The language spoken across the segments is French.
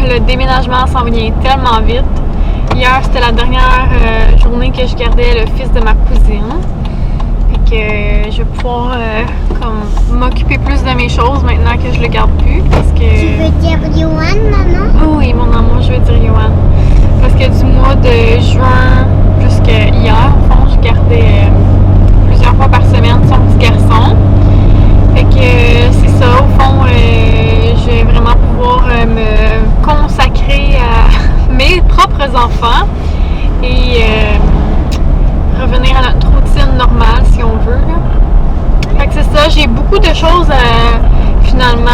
le déménagement s'en vient tellement vite. Hier, c'était la dernière journée que je gardais le fils de ma cousine. Fait que je vais pouvoir comme m'occuper plus de mes choses maintenant que je le garde plus. Parce que... Tu veux dire Johan, maman? Oh oui, mon amour, je veux dire Johan. Parce que du mois de juin jusqu'à hier, au fond, je gardais plusieurs fois par semaine son petit garçon. Fait que c'est ça, au fond, je vais vraiment pouvoir me consacrer à mes propres enfants et revenir à notre routine normale si on veut. Fait que c'est ça, j'ai beaucoup de choses finalement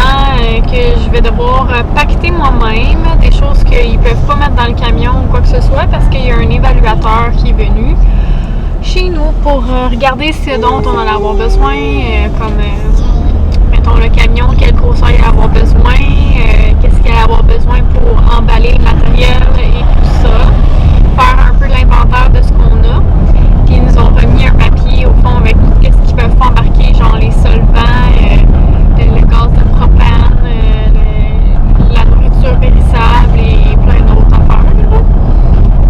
que je vais devoir pacter moi-même, des choses qu'ils peuvent pas mettre dans le camion ou quoi que ce soit parce qu'il y a un évaluateur qui est venu chez nous pour regarder ce dont on allait avoir besoin, comme mettons le camion, quelle grosseur il va avoir besoin, qu'est-ce qu'il va avoir besoin pour emballer le matériel et tout ça, faire un peu l'inventaire de ce qu'on a. Puis ils nous ont remis un papier au fond avec tout ce qu'ils peuvent embarquer, genre les solvants, le gaz de propane, la nourriture périssable et plein d'autres affaires.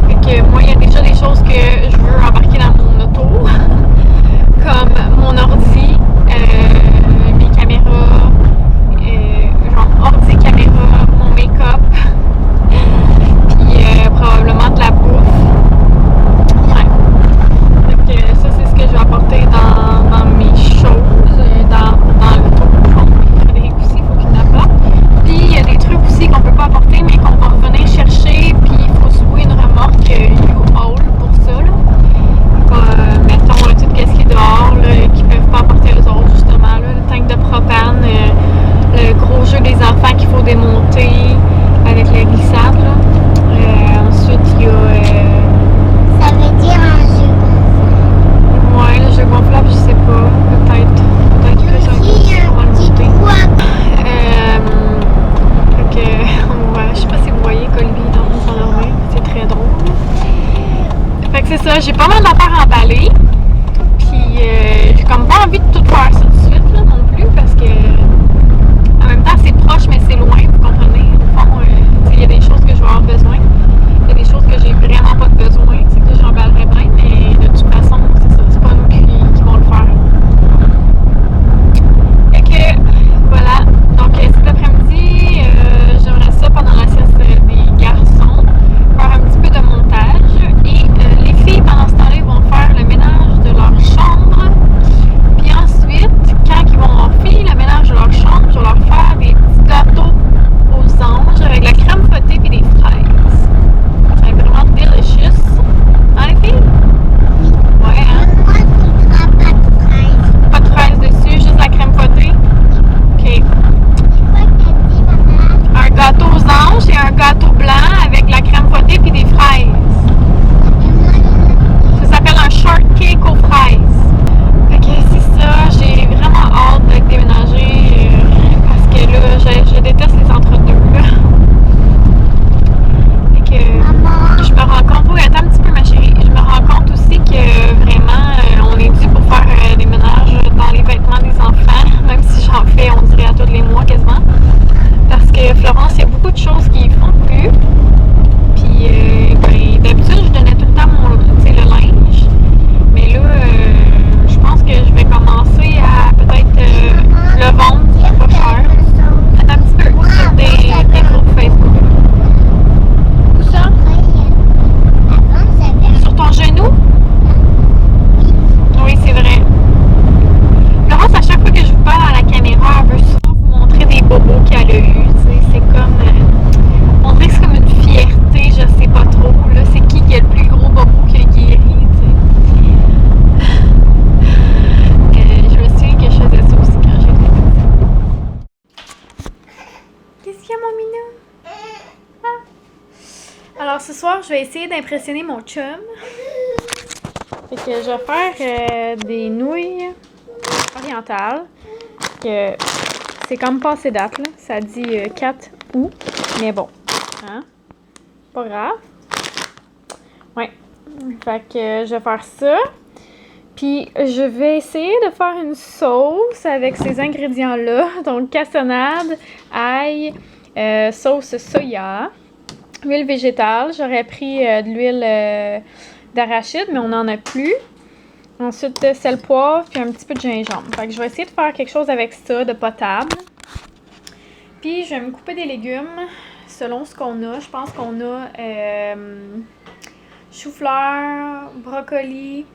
Fait que moi, il y a déjà des choses que je veux embarquer dans mon auto, comme mon ordi, mes caméras, genre ordi, caméra, mon make-up, puis probablement de la bouffe. Ouais. Fait que ça, c'est ce que je vais apporter dans mes choses, dans l'auto. Frédéric aussi, il faut qu'il l'apporte. Puis il y a des trucs aussi qu'on peut pas apporter, mais qu'on va revenir chercher, puis il faut se louer une remorque U-Haul pour ça, là. Mettons tout ce qui est dehors, là, qu'ils peuvent pas apporter eux autres, justement, là, le tank de propane, le gros jeu des enfants qu'il faut démonter avec la glissade, là. Ensuite, il y a... Ça veut dire un jeu gonflable. Ouais, le jeu gonflable, je sais pas. Peut-être que ça va le monter. Fait que, ouais, je sais pas si vous voyez Colby dans son oreille, c'est très drôle. Fait que c'est ça, j'ai pas mal d'affaires emballées. Puis j'ai comme pas envie de tout faire ça tout de suite là, non plus parce que en même temps c'est proche mais c'est loin, vous comprenez. Au fond, il y a des choses que je vais avoir besoin. Il y a des choses que j'ai vraiment pas de besoin, c'est que j'emballerai bien, mais de toute façon, c'est ça, c'est pas nous qui vont le faire. Fait que voilà, donc cet après-midi, j'aimerais ça pendant la sieste des garçons, faire un petit peu de montage et les filles pendant ce temps-là ils vont faire le ménage de leur chambre. Puis ensuite, quand ils vont avoir fini le ménage de leur chambre, je vais leur faire des petits gâteaux aux anges avec la crème fouettée et des fraises. Ça va être vraiment delicious. Hein les filles? Ouais, hein? Moi, tu feras pas de fraises. Pas de fraises dessus, juste la crème fouettée. OK. C'est quoi que t'as dit, maman? Un gâteau aux anges et un gâteau blanc avec la crème fouettée puis des fraises. Ça s'appelle un shortcake aux fraises. Fait que c'est ça, j'ai vraiment hâte d'être déménagée parce que là, je déteste les entre-deux. Fait que Maman. je me rends compte, oui, attends un petit peu ma chérie, je me rends compte aussi que vraiment on est dû pour faire des ménages dans les vêtements des enfants, même si j'en fais, on dirait à tous les mois quasiment. Parce que Florence, il y a beaucoup de choses qu'ils font plus. Puis ben, d'habitude, je donnais tout le temps le linge. Mais là, je pense que je vais commencer à peut-être le vendre, c'est pas cher. Attends un petit peu, sur des groupes Facebook. Où ça? Sur ton genou? Oui, c'est vrai. Florence, à chaque fois que je vous parle à la caméra, elle veut souvent vous montrer des bobos qu'elle a eus. C'est comme... on dirait que c'est comme une fierté, je sais pas trop. Là, c'est qui a le plus gros bobo qui a guéri, je me souviens que je faisais ça aussi quand j'étais petite. Qu'est-ce qu'il y a, mon minou? Ah. Alors, ce soir, je vais essayer d'impressionner mon chum. Fait que je vais faire des nouilles orientales. Que c'est comme passé date, là. Ça dit 4 août. Mais bon. Hein? Pas grave. Ouais. Fait que je vais faire ça. Puis je vais essayer de faire une sauce avec ces ingrédients-là. Donc cassonade, ail sauce soya, huile végétale. J'aurais pris de l'huile d'arachide, mais on n'en a plus. Ensuite, sel, poivre, puis un petit peu de gingembre. Fait que je vais essayer de faire quelque chose avec ça, de potable. Puis, je vais me couper des légumes selon ce qu'on a. Je pense qu'on a chou-fleur, brocoli.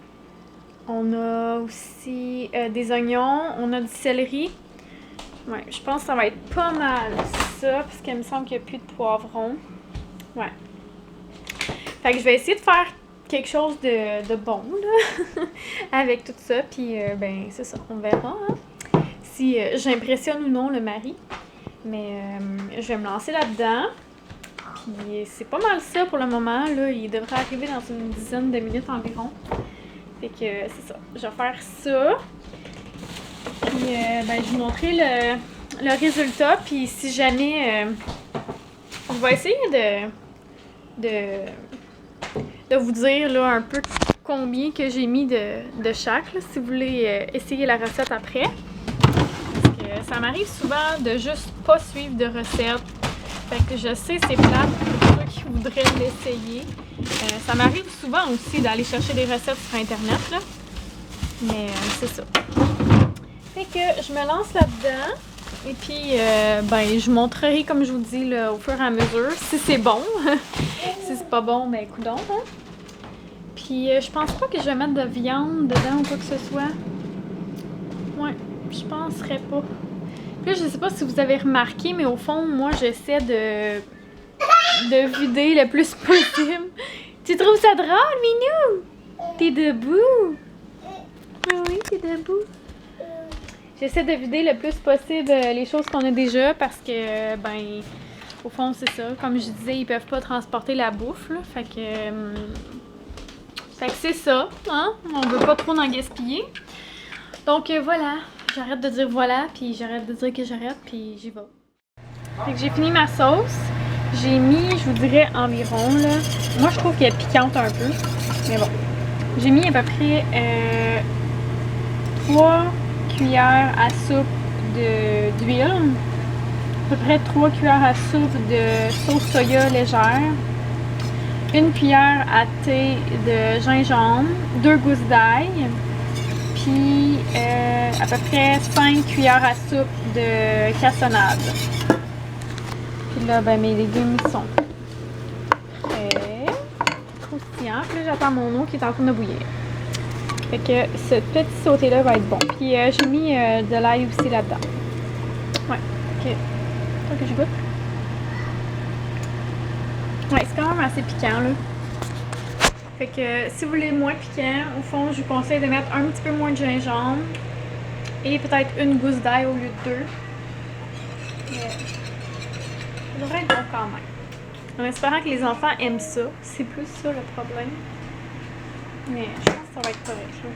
On a aussi des oignons. On a du céleri. Ouais, je pense que ça va être pas mal ça, parce qu'il me semble qu'il n'y a plus de poivron. Ouais. Fait que je vais essayer de faire quelque chose de bon, là, avec tout ça. Puis, ben, c'est ça, on verra, hein, si j'impressionne ou non le mari. Mais je vais me lancer là-dedans. Puis, c'est pas mal ça pour le moment, là. Il devrait arriver dans une dizaine de minutes environ. Fait que, c'est ça. Je vais faire ça. Puis, ben, je vais vous montrer le résultat. Puis, si jamais... je vais essayer de vous dire là, un peu combien que j'ai mis de chaque, là, si vous voulez essayer la recette après. Parce que ça m'arrive souvent de juste pas suivre de recette. Fait que je sais c'est plate pour ceux qui voudraient l'essayer. Ça m'arrive souvent aussi d'aller chercher des recettes sur internet, là. Mais c'est ça. Fait que je me lance là-dedans. Et puis, ben, je montrerai, comme je vous dis, là, au fur et à mesure, si c'est bon. Si c'est pas bon, ben, coudonc, hein. Puis, je pense pas que je vais mettre de viande dedans ou quoi que ce soit. Ouais, je penserais pas. Puis là, je sais pas si vous avez remarqué, mais au fond, moi, j'essaie de vider le plus possible. Tu trouves ça drôle, Minou? T'es debout? Oui, t'es debout. J'essaie de vider le plus possible les choses qu'on a déjà parce que, ben, au fond, c'est ça. Comme je disais, ils peuvent pas transporter la bouffe, là. Fait que c'est ça, hein? On veut pas trop en gaspiller. Donc, voilà. J'arrête de dire voilà, puis j'arrête de dire que j'arrête, puis j'y vais. Fait que j'ai fini ma sauce. J'ai mis, je vous dirais, environ, là. Moi, je trouve qu'elle est piquante un peu. Mais bon. J'ai mis à peu près 3 cuillères à soupe d'huile, à peu près 3 cuillères à soupe de sauce soya légère, 1 cuillère à thé de gingembre, 2 gousses d'ail, puis à peu près 5 cuillères à soupe de cassonade. Puis là, ben, mes légumes sont prêts, croustillants. Puis là, j'attends mon eau qui est en train de bouillir. Fait que ce petit sauté-là va être bon. Puis j'ai mis de l'ail aussi là-dedans. Ouais, ok. Faut que je goûte. Ouais, c'est quand même assez piquant, là. Fait que si vous voulez moins piquant, au fond, je vous conseille de mettre un petit peu moins de gingembre. Et peut-être une gousse d'ail au lieu de 2. Mais ça devrait être bon quand même. En espérant que les enfants aiment ça. C'est plus ça le problème. Mais je pense que ça va être correct, là.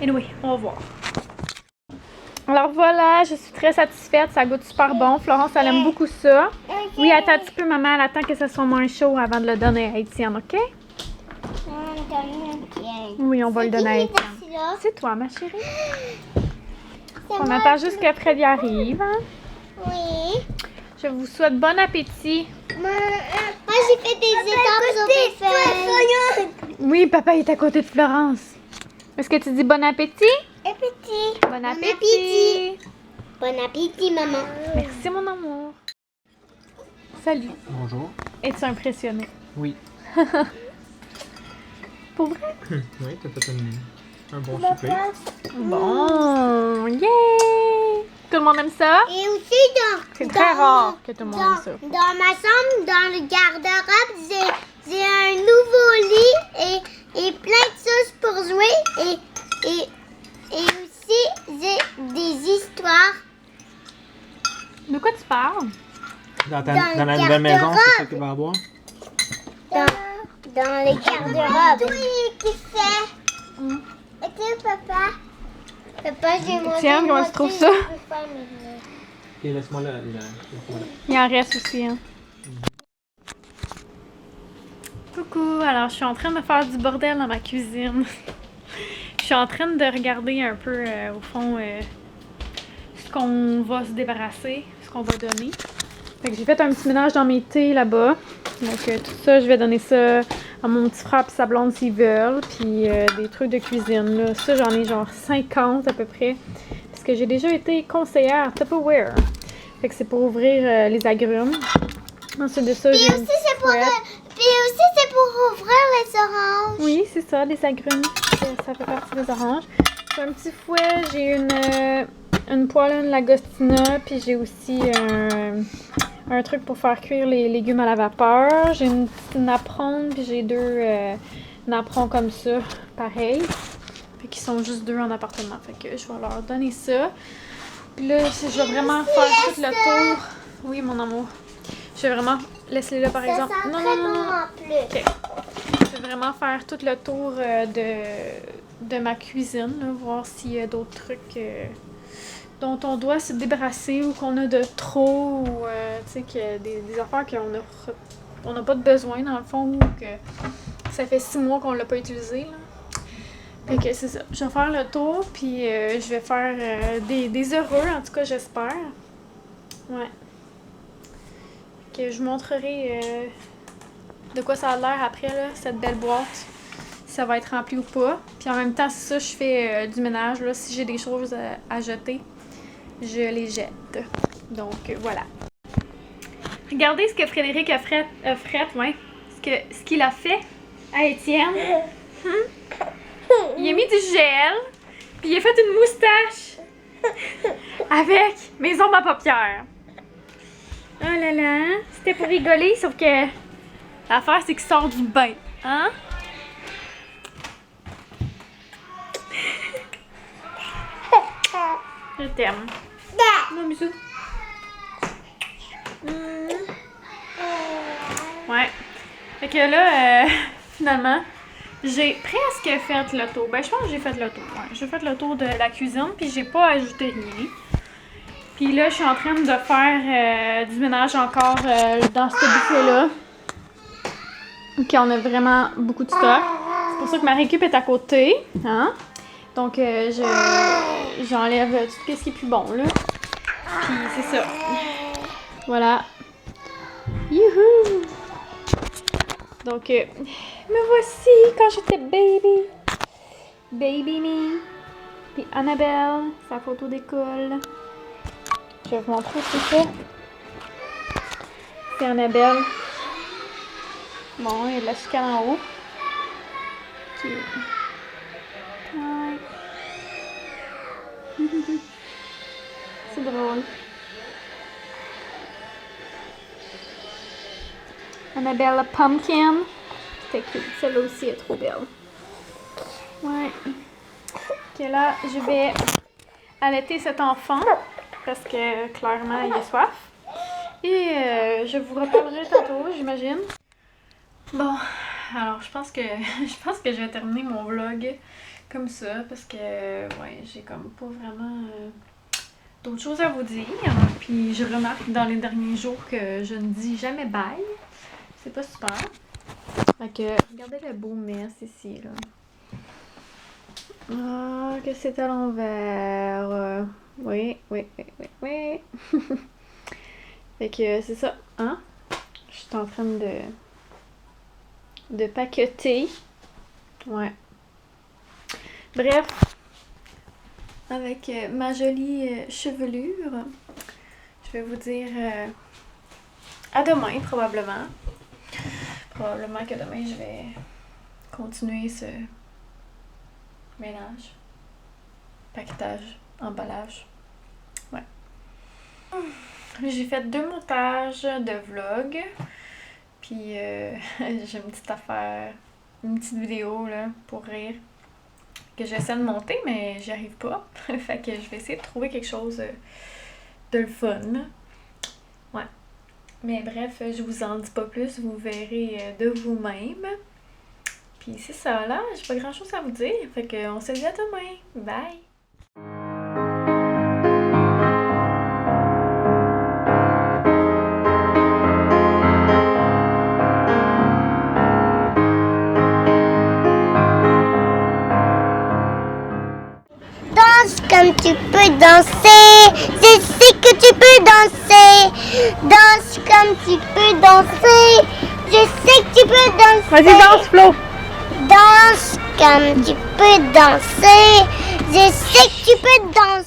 Anyway, on va voir. Alors voilà, je suis très satisfaite. Ça goûte super bon. Florence, elle aime beaucoup ça. Oui, attends un petit peu, maman. Elle attend que ça soit moins chaud avant de le donner à Étienne, OK? Oui, on va le donner à Étienne. C'est toi, ma chérie. On attend juste que Fred y arrive. Hein? Oui. Je vous souhaite bon appétit. Moi, j'ai fait des étapes sur mes fesses. Oui, papa est à côté de Florence. Est-ce que tu dis bon appétit? Appétit. Bon appétit. Bon appétit, maman. Merci, mon amour. Salut. Bonjour. Es-tu impressionné? Oui. Pour vrai? Oui, t'as fait un bon souper. Bon, yeah! Tout le monde aime ça? Et aussi C'est très rare que tout le monde aime ça. Dans ma chambre, dans le garde-robe, j'ai un nouveau lit et plein de choses pour jouer et aussi j'ai des histoires. De quoi tu parles? Dans la nouvelle maison, c'est ça qu'il va y avoir? Dans les garde-robes. Oui, qui fait? Et tu, papa? Papa, j'ai mon. Tiens, comment tu trouves ça? Ok, laisse-moi là. Laisse-moi là. Il en reste aussi, hein. Coucou, alors je suis en train de faire du bordel dans ma cuisine. Je suis en train de regarder un peu, au fond, ce qu'on va se débarrasser, ce qu'on va donner. Fait que j'ai fait un petit ménage dans mes thés là-bas. Donc tout ça, je vais donner ça à mon petit frère et sa blonde s'ils veulent. Puis des trucs de cuisine, là. Ça, j'en ai genre 50 à peu près. Parce que j'ai déjà été conseillère Tupperware. Fait que c'est pour ouvrir les agrumes. Ensuite de ça, Puis j'ai aussi, c'est pour ouvrir les oranges. Oui, c'est ça, les agrumes. Ça fait partie des oranges. J'ai un petit fouet, j'ai une poêle à l'agostina, puis j'ai aussi un truc pour faire cuire les légumes à la vapeur. J'ai une petite napperonde, puis j'ai 2 napperons comme ça, pareil. Fait qu'ils sont juste 2 en appartement. Fait que je vais leur donner ça. Puis là, je vais vraiment faire tout le tour. Oui, mon amour. Je vais vraiment... Laisse-les là, par exemple. Ça sent très bon en plus. OK. Je vais vraiment faire tout le tour de ma cuisine, là, voir s'il y a d'autres trucs dont on doit se débarrasser ou qu'on a de trop, ou tu sais, que des affaires qu'on n'a pas de besoin dans le fond, ou que ça fait 6 mois qu'on l'a pas utilisé. Là. Fait que c'est ça. Je vais faire le tour, puis je vais faire des heureux, en tout cas, j'espère. Ouais. Que je vous montrerai de quoi ça a l'air après, là, cette belle boîte. Si ça va être rempli ou pas. Puis en même temps, c'est ça, je fais du ménage. Là. Si j'ai des choses à jeter, je les jette. Donc, voilà. Regardez ce que Frédéric a fait, ouais. Ce qu'il a fait à Étienne. Il a mis du gel, puis il a fait une moustache avec mes ombres à paupières. Oh là là, c'était pour rigoler, sauf que l'affaire, c'est qu'il sort du bain, hein? Je t'aime. Non, bisous. Ouais. Fait que là, finalement, j'ai presque fait le tour. Ben, je pense que j'ai fait le tour. Ouais, j'ai fait le tour de la cuisine, puis j'ai pas ajouté rien. Puis là, je suis en train de faire du ménage encore dans ce buffet-là. Ok, on a vraiment beaucoup de stock. C'est pour ça que ma récup est à côté. Hein? Donc, j'enlève tout ce qui est plus bon, là. Puis, c'est ça. Voilà. Youhou! Donc, me voici quand j'étais baby. Baby me. Puis Annabelle, sa photo d'école. Je vais vous montrer ce que c'est. C'est Annabelle. Bon, il y a de la chicane en haut. Okay. Ouais. C'est drôle. Annabelle Pumpkin. C'était cute. Celle-là aussi est trop belle. Ouais. Ok, là, je vais allaiter cet enfant. Parce que clairement, il a soif. Et je vous reparlerai tantôt, j'imagine. Bon, alors je pense que je vais terminer mon vlog comme ça. Parce que, ouais, j'ai comme pas vraiment d'autres choses à vous dire. Puis je remarque dans les derniers jours que je ne dis jamais bye. C'est pas super. Fait que, regardez le beau mess ici, là. Ah, que c'est à l'envers. Oui. Fait que c'est ça, hein? Je suis en train de paqueter. Ouais. Bref, avec ma jolie chevelure, je vais vous dire à demain, probablement. Probablement que demain, je vais continuer ce ménage, paquetage, emballage. Ouais. J'ai fait 2 montages de vlog. Puis j'ai une petite affaire, une petite vidéo là pour rire que j'essaie de monter, mais j'y arrive pas. Fait que je vais essayer de trouver quelque chose de le fun. Ouais. Mais bref, je vous en dis pas plus, vous verrez de vous-même. Puis c'est ça là, j'ai pas grand chose à vous dire. Fait que on se dit à demain. Bye! Danse comme tu peux danser, c'est que que tu peux danser. Danse comme tu peux danser. Je sais que tu peux danser. Vas-y, danse, Flo. Danse comme tu peux danser. Je sais que tu peux danser.